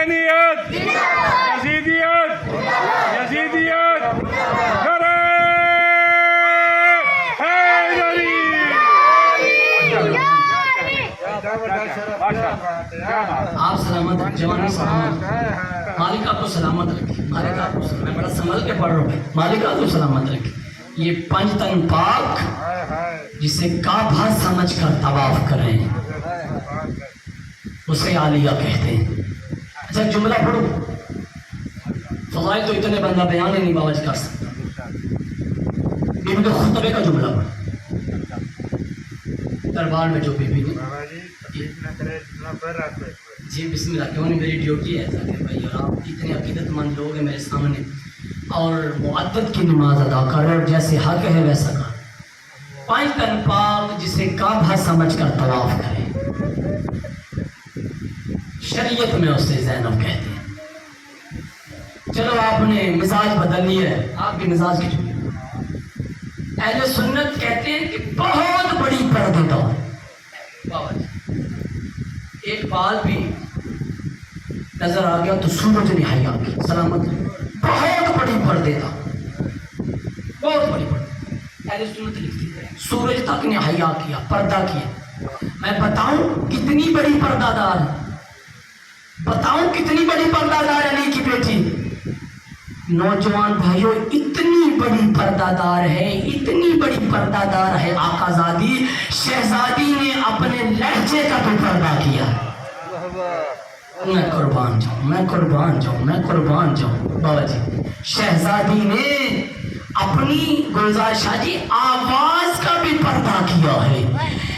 حسینیت یزیدیت یزیدیت نعرہ حیدری. آپ سلامت رکھیں جوانی سلامت. مالک آپ کو سلامت رکھے. مالک آپ کو سلامت. میں بڑا سنبھل کے پڑھ رہا ہوں. مالک آپ کو سلامت رکھے. یہ پنج تن پاک جسے کعبہ سمجھ کر طواف کریں اسے عالیہ کہتے ہیں. اچھا جملہ پڑھو. فضائل تو اتنے بندہ بیان ہی نہیں باوج کر سکتا. ان کے خطبے کا جملہ پڑھو. دربار میں جو بی بی نے جی بسم اللہ کیوں نہیں, میری ڈیوٹی ہے ذاکر بھائی, اور آپ اتنے عقیدت مند لوگ ہیں میرے سامنے اور معدد کی نماز ادا کر رہے اور جیسے حق ہے ویسا کر. پانچ تن پاک جسے کعبہ سمجھ کر طواف کرے, شریعت میں اسے زینب کہتے ہیں. چلو آپ نے مزاج بدل لیا ہے, آپ کے مزاج کی چھوڑی. اہل سنت کہتے ہیں کہ بہت بڑی پردے دار ایک بال بھی نظر آ گیا تو سورج نہیں آئی آپ کی سلامت. بہت بڑی پردے دار, بہت بڑی پردے. اہل سنت لکھتی ہے سورج تک نے حیا کیا, پردہ کیا. میں بتاؤں کتنی بڑی پردہ دار ہے, بتاؤں کتنی بڑی پردہ دار علی کی بیٹی. نوجوان بھائیوں اتنی بڑی پردہ دار ہے, اتنی بڑی پردہ دار ہے آقا زادی شہزادی نے اپنے لہجے کا بھی پردہ کیا. میں قربان جاؤں, میں قربان جاؤں, میں قربان جاؤں. بابا جی شہزادی نے اپنی گلزار شاہ جی آواز کا بھی پردہ کیا ہے.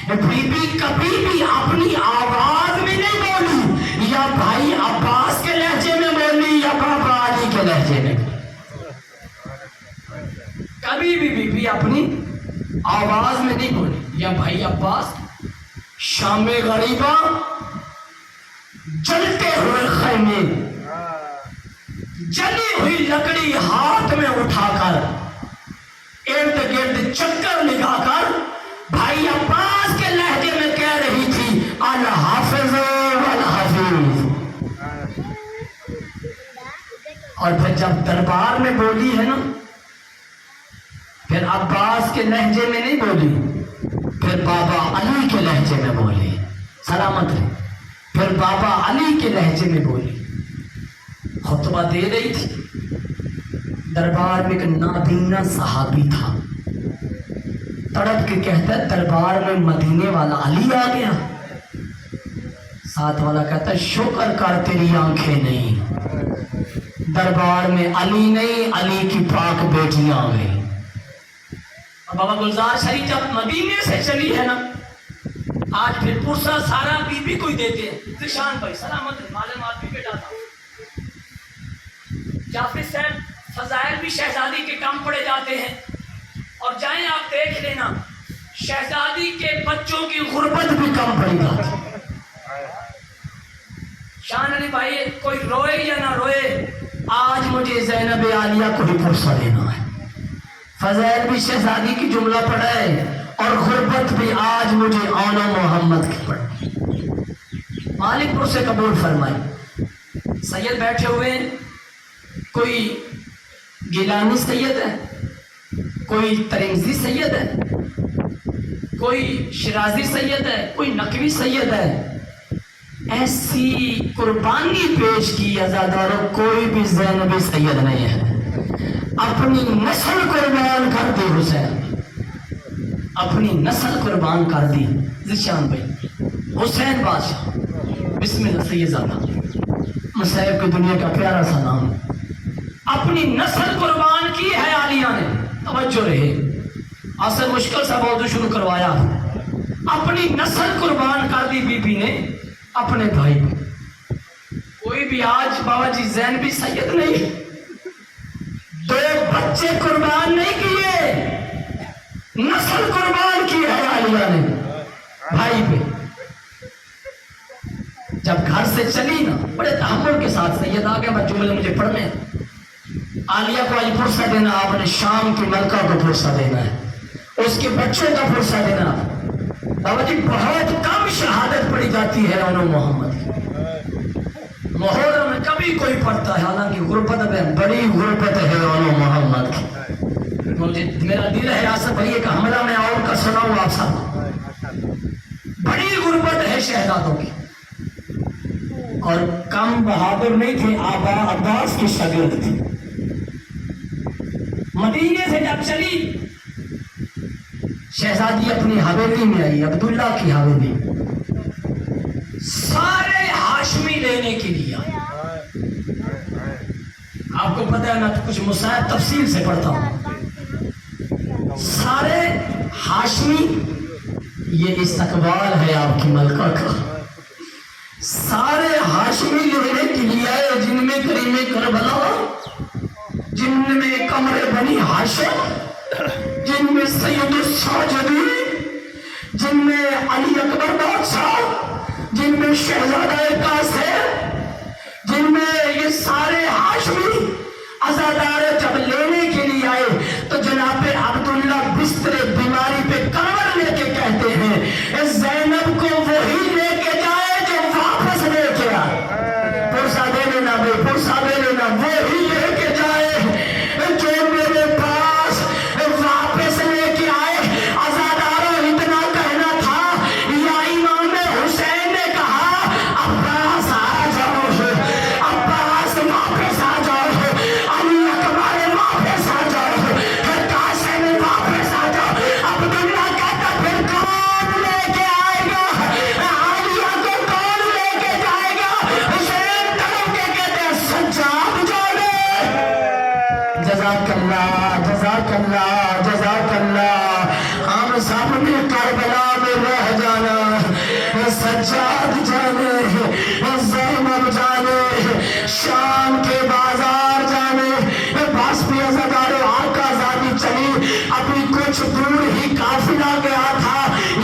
بی بی کبھی بھی اپنی آواز میں نہیں بولی, یا بھائی عباس کے لہجے میں بولی یا بابا علی کے لہجے میں. کبھی بھی بی بی اپنی آواز میں نہیں بولی, یا بھائی عباس شام غریبہ جلتے ہوئے خیمے جلی ہوئی لکڑی ہاتھ میں اٹھا کر ارد گرد چکر لگا کر بھائی عباس کے لہجے میں کہہ رہی تھی الحافظ والحفیظ. اور پھر جب دربار میں بولی ہے نا, پھر عباس کے لہجے میں نہیں بولی, پھر بابا علی کے لہجے میں بولی. سلامت ہے. پھر بابا علی کے لہجے میں بولی. خطبہ دے رہی تھی. دربار میں ایک نابینا صحابی تھا, تڑپ کے کہتا ہے دربار میں مدینے والا علی آ گیا. ساتھ والا کہتا ہے شکر کر تیری آنکھیں نہیں, دربار میں علی نہیں علی کی پاک بیٹیاں آ گئی. اور بابا گلزار شریف جب مدینے سے چلی ہے نا, آج پھر پرسہ سارا بی بی کو ہی دیتے ہیں. ذیشان بھائی سلامت ہے, معلومات بھی بیٹا تھا. جعفر صاحب فضائل بھی شہزادی کے کم پڑے جاتے ہیں, اور جائیں آپ دیکھ لینا شہزادی کے بچوں کی غربت بھی کم پڑی جاتی ہے. شان علی بھائی کوئی روئے یا نہ روئے, آج مجھے زینب عالیہ کو ہی پرسہ دینا ہے. فضائل بھی شہزادی کی جملہ پڑھا ہے, اور غربت بھی آج مجھے آنا محمد کی پڑھ. مالک پور سے قبول فرمائی. سید بیٹھے ہوئے, کوئی گیلانی سید ہے, کوئی ترمذی سید ہے, کوئی شرازی سید ہے, کوئی نقوی سید ہے. ایسی قربانی پیش کی عزاداروں, کوئی بھی زینبی سید نہیں ہے. اپنی نسل قربان کر دی حسین, اپنی نسل قربان کر دی. ذیشان بھائی حسین بادشاہ بسم اللہ سید زادہ مصائب کی دنیا کا پیارا سا نام, اپنی نسل قربان کی ہے عالیہ نے. توجہ رہے, اصل مشکل سا موضوع شروع کروایا. اپنی نسل قربان کر دی بی بی نے اپنے بھائی کو. کوئی بھی آج بابا جی زینبی سید نہیں, دو بچے قربان نہیں کیے, نسل قربان کی ہے عالیہ نے بھائی پہ. جب گھر سے چلی نا بڑے تحمل کے ساتھ, سید آ گیا, میں جملے مجھے پڑھنے ہیں. عالیہ کو آج فرصہ دینا, آپ نے شام کی ملکہ کو فرصہ دینا ہے, اس کے بچوں کا فرصہ دینا. بابا جی بہت کم شہادت پڑی جاتی ہے انہوں محمد. محرم कुरान कभी कोई पढ़ता है, हालांकि गुरबत में बड़ी गुरबत है ओनो मोहम्मद की। मुझे मेरा दिल है आसफ भैया का हमला में और का सुनाऊं आप सब, बड़ी गुरबत है शहजादों की। और कम बहादुर नहीं थे, आबा अब्बास की शागिर्द थी। मदीने से जब चली शहजादी अपनी हवेली में आई, अब्दुल्ला की हवेली, सारे हाशमी लेने के लिए आए। आपको पता है मैं तो कुछ मुसाहिब तफसील से पढ़ता हूं। सारे हाशमी, ये इस्तकबाल है आपकी मलका का, सारे हाशमी लेने के लिए आए, जिनमें करीमे करबला, जिनमें कमरे बनी हाशिम, जिनमें सैयद साजदी, जिनमें अली अकबर बादशाह, जिनमें शहजादा कासिम, जिनमें ये सारे हाशमी अज़ादार जब लेने के लिए आए तो जनाब अब्दुल्ला बिस्तरे बीमारी पे कमर लेके कहते हैं ज़ैनब को वही लेके जाए जो वापस लेके आए। पुरसा दे लेना भाई, पुरसा दे लेना, वही लेके जाए जो मेरे पास वापस लेके आए। अज़ादारों इतना कहना था, या इमाम हुसैन ने कहा अब्बास आ जाओ, अब्बास वापस आ जाओ, अली अकबर वापस आ जाओ, कासिम वापस आ जाओ। अब्दुल्ला कहता फिर कौन लेके आएगा, आलिया को कौन लेके जाएगा? हुसैन तड़प के कहते सज्जाद जाने। जज़ाकल्लाह जज़ाकल्लाह जज़ाकल्लाह, हम सब ने करबला में रह जाना। सज्जाद जाने, ज़ैनब जाने, शाम के बाजार जाने, बस भी अज़ादारे आका ज़ादी चली। अभी कुछ दूर ही काफिला गया था,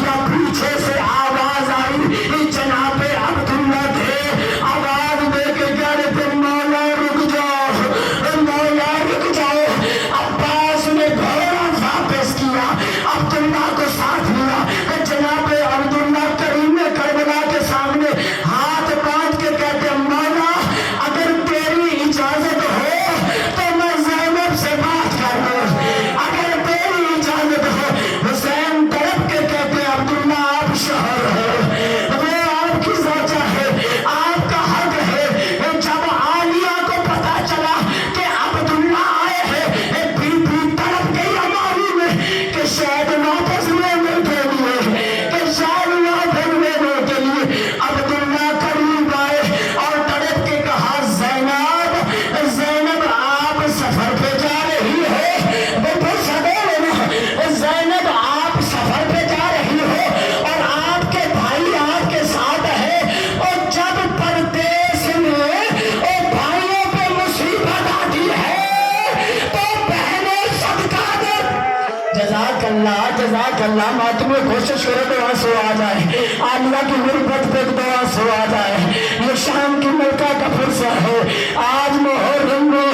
या पीछे से आवाज आई, जनाबे अब्दुल्ला थे, आवाज दे के कह रहे थे मौला रुक जाओ, मौला रुक जाओ। अब्बास ने घोड़ा वापस किया, अब्दुल्ला को साथ लिया। जनाबे अब्दुल्ला करीम करबला के सामने हाथ बांध के कहते मौला अगर तेरी इजाजत हो तो मैं ज़ैनब से बात कर लूं, अगर तेरी इजाजत हो। हुसैन तड़प के कहते अब्दुल्ला आप शोहर हो, वो आपकी ज़ौजा है, आपका हक है। जब आलिया को पता चला कि अब्दुल्ला आए हैं, बीबी तड़प गई हमारी में कि शायद वापस लेने के लिए, कि शायद वापस लेने के लिए। अब्दुल्ला करीब आए और तड़प के कहा ज़ैनब, ज़ैनब आप सफर पे जा रही हो, बिल्कुल सदे लेना। ज़ैनब आप सफर पे जा रही हो और आपके भाई आपके साथ है, और जब परदेश में भाइयों पे मुसीबत आती है तो बहनें सदका दे। जज़ाकल्लाह जज़ाकल्लाह, मैं तुम्हें कोशिश करो तो आंसू आ जाए, आलिया की गुरबत पे तो आंसू आ जाए। ये शाम की मलका का फुर्सा है, आज मुहर्रम में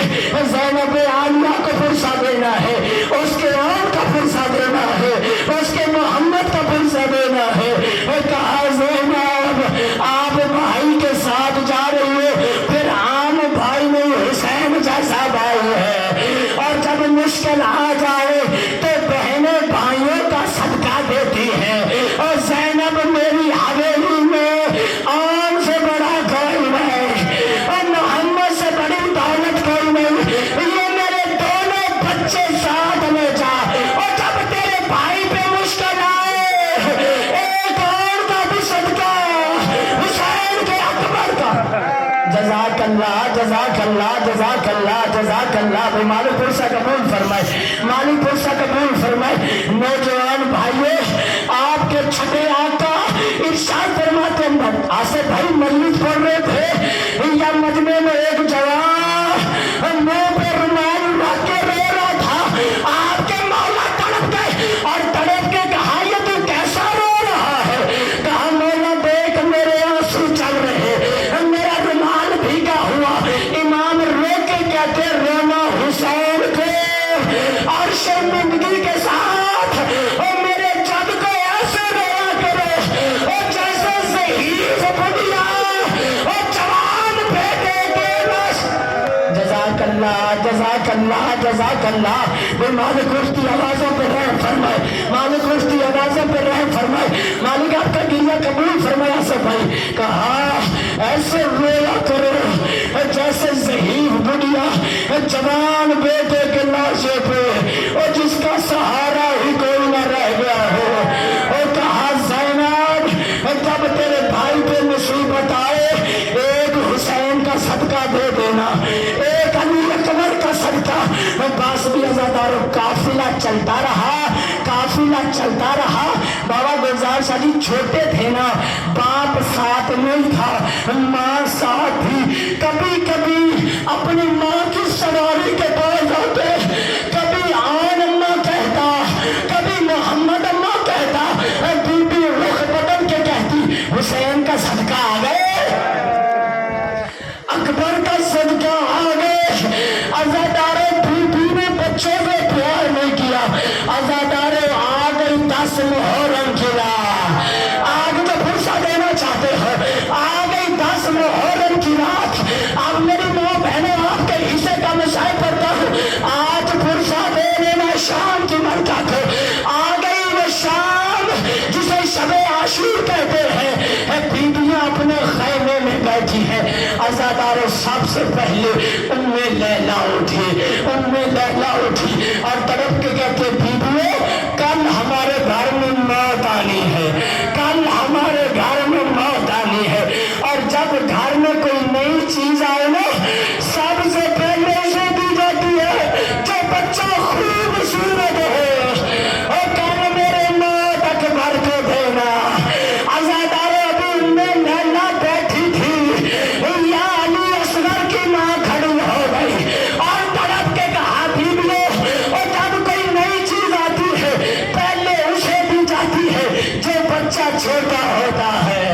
ज़ैनब आलिया को फुर्सा देना है, उसके आम का फुर्सा देना है, उसके मोहम्मद का फुर्सा देना है। कहा ज़ैनब आप भाई के साथ जा रही हो, फिर आम भाई नहीं हुसैन जैसा भाई है, और जब मुश्किल आ जाए तो बहनें भाइयों का सदका देती हैं। और ज़ैनब मेरी हवेली में आम से बड़ा कोई नहीं, और मोहम्मद से बड़ी दौलत कोई नहीं, ये मेरे दोनों बच्चे साथ ले जा। और जब तेरे भाई पे मुश्किल आए, एक और का भी सदका हुसैन के अकबर का। जज़ाकल्लाह जज़ाकल्लाह जज़ाकल्लाह जज़ाकल्लाह। मालिक पुरसा कबूल फरमाए, मालिक पुरसा कबूल फरमाए। नौजवान भाइयों, आपके छठे आका इरशाद फरमाते हैं, आसिफ भाई मजलिस पढ़ रहे थे, या मजमे में एक जवान मुंह पे रुमाल रख के रो रहा था। आपके मौला तड़प गए और तड़प के कहा ये तू कैसा रो रहा है? कहा मौला देख मेरे आंसू चल रहे, मेरा रुमाल भीगा हुआ। इमाम रो के कहते रोना हुसैन को और शर्मिंदगी के साथ, और मेरे जद को ऐसे रोया करो और जैसे शहीद बुढ़िया और जवान बेटा जज़ाक अल्लाह। वो मालिक उसकी आवाज़ों पर रहम फरमाए, मालिक उसकी आवाज़ों पर रहम फरमाए, मालिक आपका गिरिया कबूल फरमाए। आसिफ भाई कहा ऐसे रोया करो जैसे ज़हीफ बुढ़िया जवान बेटे के लाशे पे और जिसका सहारा ही कोई न रह गया हो। और कहा ज़ैनब जब तेरे भाई पे मुसीबत आए एक हुसैन का सदका दे देना, एक अली अकबर का सदका। बास भी अज़ादारों काफिला चलता रहा, काफिला चलता रहा। बाबा गुलजार शाह जी छोटे थे ना, बाप साथ नहीं था, माँ साथ थी। कभी कभी अपनी माँ की सवारी के पास जाते, कभी आन अम्मा कहता, कभी मोहम्मद अम्मा कहता, बीबी रुख बदल के कहती हुसैन का सदका आ गए, अकबर का सदका आ गए। अज़ादारे बीबी ने बच्चों को प्यार नहीं किया, अज़ादारे आ गई 10 मुहर्रम की रात। आग तो फुर्सा देना चाहते हो, आ गई 10 मुहर्रम की रात। अब मेरी माँ बहनों आपके हिस्से का मिसाल करता हूँ, आज फुर्सा दे देना शाम की मरका को। आ गई वो शाम जिसे शबे आशूर कहते हैं। बीबियां अपने खैमे में बैठी है। अज़ादारों सबसे पहले उम्मे लैला उठी, उम्मे लैला उठी और तड़प के कहते बीबियों कल हमारे घर में मौत आनी है, कल हमारे घर में मौत आनी है। और जब घर में कोई नई चीज आए ना सबसे पहले उसे दी जाती है जो बच्चा खूबसूरत हो। और कल मेरे मौत अकबर को देना। अज़ादारों अभी उम्मे लैला बैठी थी, या अली असगर की माँ खड़ी हो गई और तड़प के कहा बीबियों और जब कोई नई चीज आती है पहले उसे दी जाती है जो बच्चा छोटा होता है।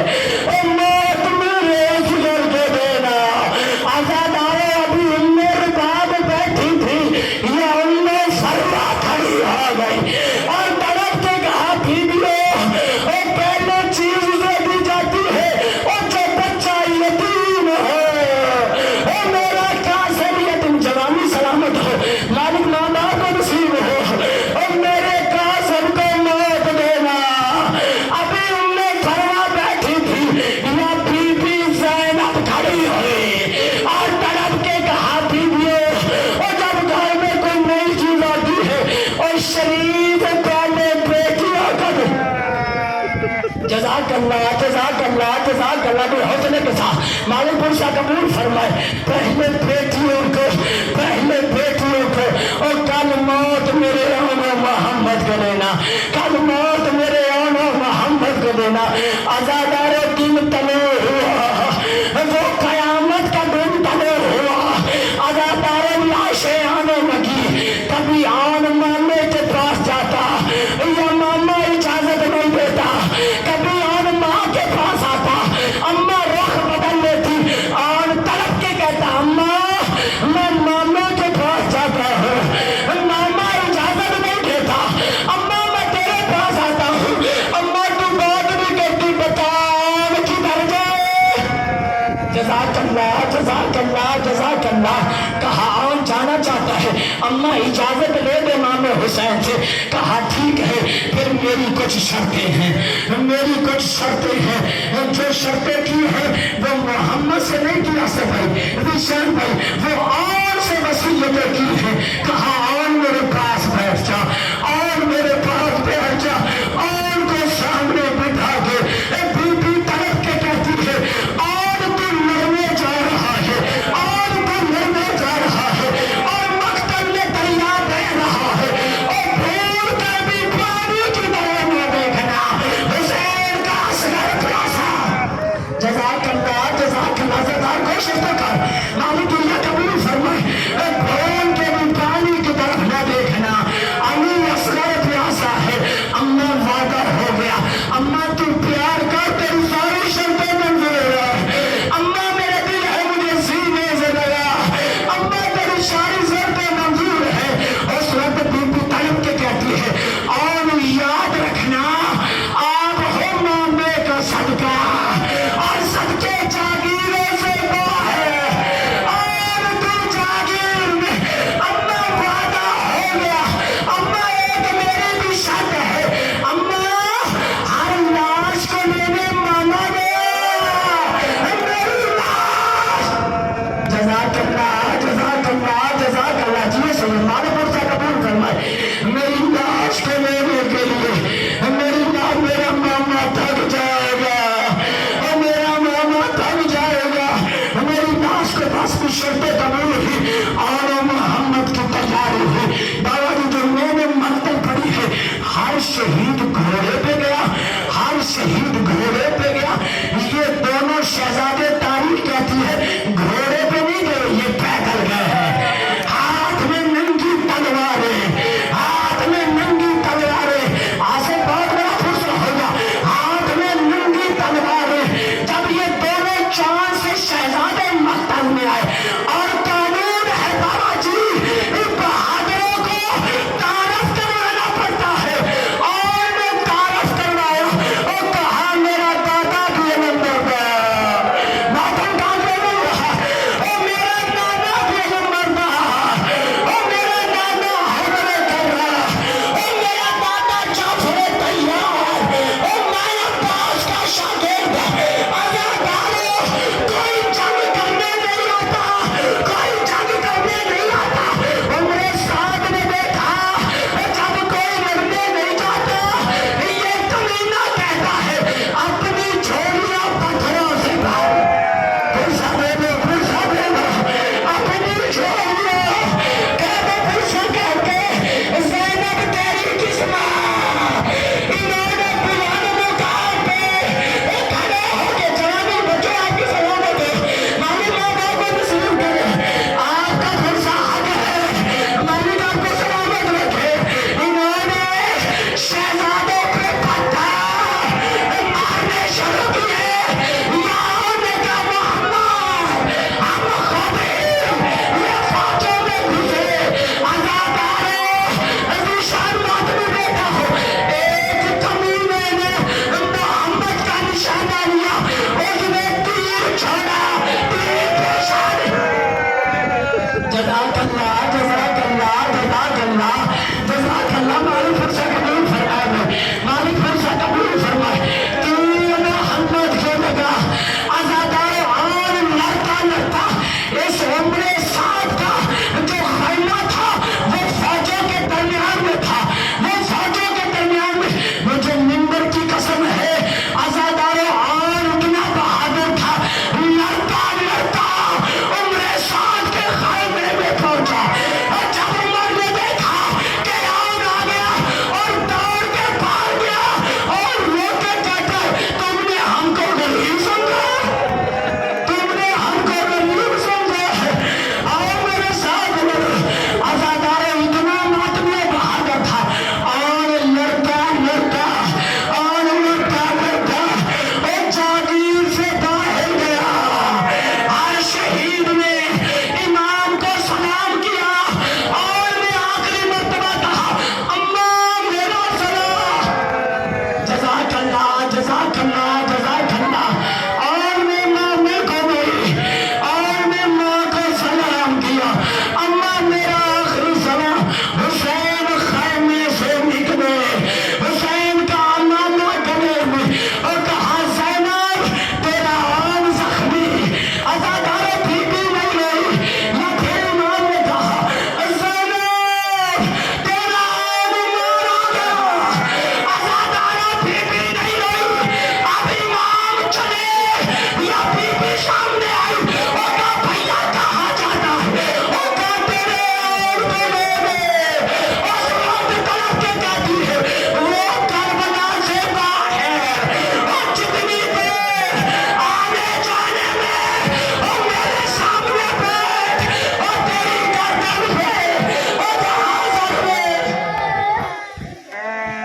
और मौत मेरे असगर को देना। अज़ादारों अभी उम्मे रुबाब बैठी थी, या उम्मे फरमा खड़ी हो गई और तड़प के कहा बीबियों और पहले चीज उसे दी जाती है और जो बच्चा यतीम हो। ओ मेरा कासिम यतीम जवानी सलामत हो, मालिक माँ बाप को नसीब हो। और मेरे कासिम को मौत देना। अभी उम्मे फरमा बैठी थी, या बीबी ज़ैनब खड़ी हुई और तड़प के कहा बीबियों और जब घर में कोई नई चीज आती है और शरीफ पहले बेटियों का जज़ाकल्लाह जज़ाकल्लाह जज़ाकल्लाह के हौसले के साथ मालिक पुरसा कबूल फरमाए। पहले बेटियों को, पहले बेटियों को। और कल मौत मेरे आनो मोहम्मद को देना, कल मौत मेरे आनो मोहम्मद को देना। अज़ादारों दिन तले हुआ, वो कयामत का दिन तले हुआ। अज़ादारों लाशें आने लगी, कभी आन मामे के पास जाता या मामा इजाजत नहीं देता, कभी आन माँ के पास आता, अम्मा रुख बदल लेती, आन तड़प के कहता अम्मा मैं मामा के पास जाता हूँ, मामा इजाजत नहीं देता, अम्मा मैं तेरे पास आता हूँ, अम्मा तू बात नहीं करती, बता किधर जाए। जज़ाकल्लाह जज़ाकल्लाह जज़ाकल्लाह। कहा आन जाना चाहता है, अम्मा इजाजत ले दे मामे हुसैन से। कहा ठीक है, फिर मेरी कुछ शर्तें हैं, मेरी कुछ शर्तें हैं। जो शर्तें की है वो मोहम्मद से नहीं किया से भाई, भाई वो